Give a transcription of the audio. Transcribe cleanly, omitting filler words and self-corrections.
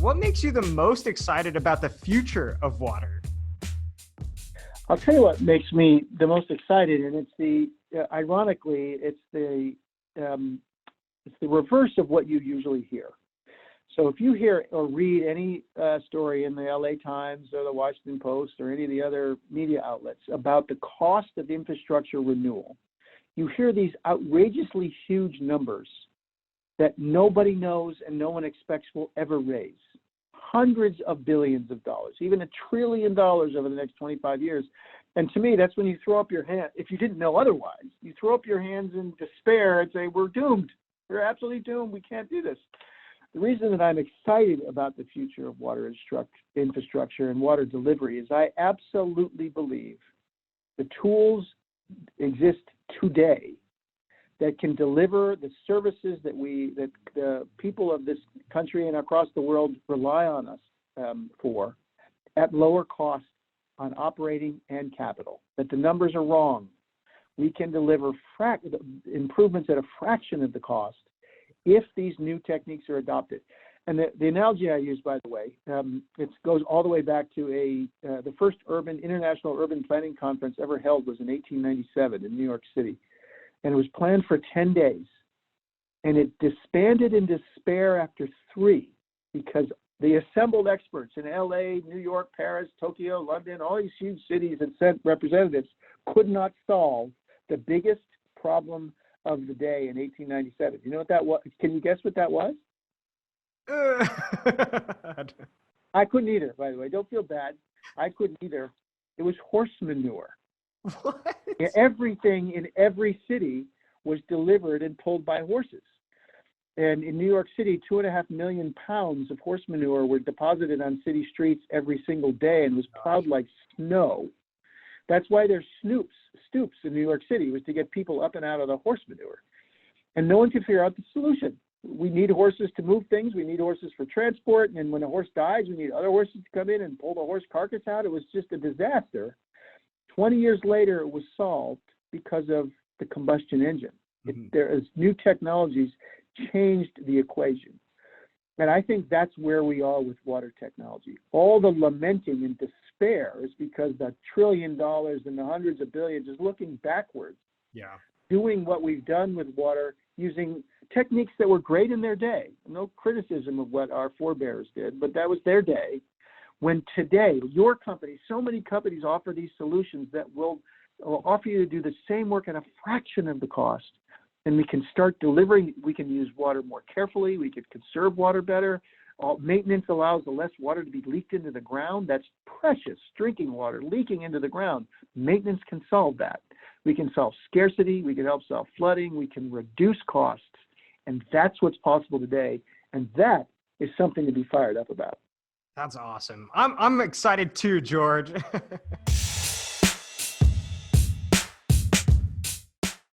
what makes you the most excited about the future of water? I'll tell you what makes me the most excited, and it's ironically, it's the reverse of what you usually hear. So if you hear or read any story in the LA Times or the Washington Post or any of the other media outlets about the cost of infrastructure renewal, you hear these outrageously huge numbers that nobody knows and no one expects will ever raise. Hundreds of billions of dollars, even $1 trillion over the next 25 years. And to me, that's when you throw up your hand. If you didn't know otherwise, you throw up your hands in despair and say, we're doomed. We're absolutely doomed. We can't do this. The reason that I'm excited about the future of water infrastructure and water delivery is I absolutely believe the tools exist today that can deliver the services that the people of this country and across the world rely on us for at lower cost on operating and capital, that the numbers are wrong. We can deliver improvements at a fraction of the cost if these new techniques are adopted. And the analogy I use, by the way, it goes all the way back to the first international urban planning conference ever held was in 1897 in New York City. And it was planned for 10 days. And it disbanded in despair after 3 because the assembled experts in LA, New York, Paris, Tokyo, London, all these huge cities that sent representatives could not solve the biggest problem of the day in 1897. You know what that was? Can you guess what that was? I couldn't either, by the way. Don't feel bad. I couldn't either. It was horse manure. What? Everything in every city was delivered and pulled by horses. And in New York City, 2.5 million pounds of horse manure were deposited on city streets every single day and was plowed like snow. That's why there's stoops in New York City, was to get people up and out of the horse manure. And no one could figure out the solution. We need horses to move things. We need horses for transport. And when a horse dies, we need other horses to come in and pull the horse carcass out. It was just a disaster. 20 years later, it was solved because of the combustion engine. New technologies changed the equation. And I think that's where we are with water technology. All the lamenting and despair is because the $1 trillion and the hundreds of billions is looking backwards. Yeah. Doing what we've done with water using techniques that were great in their day. No criticism of what our forebears did, but that was their day. When today, your company, so many companies offer these solutions that will offer you to do the same work at a fraction of the cost. And we can start delivering, we can use water more carefully, we can conserve water better. Maintenance allows the less water to be leaked into the ground. That's precious drinking water leaking into the ground. Maintenance can solve that. We can solve scarcity, we can help solve flooding, we can reduce costs. And that's what's possible today. And that is something to be fired up about. That's awesome. I'm excited too, George.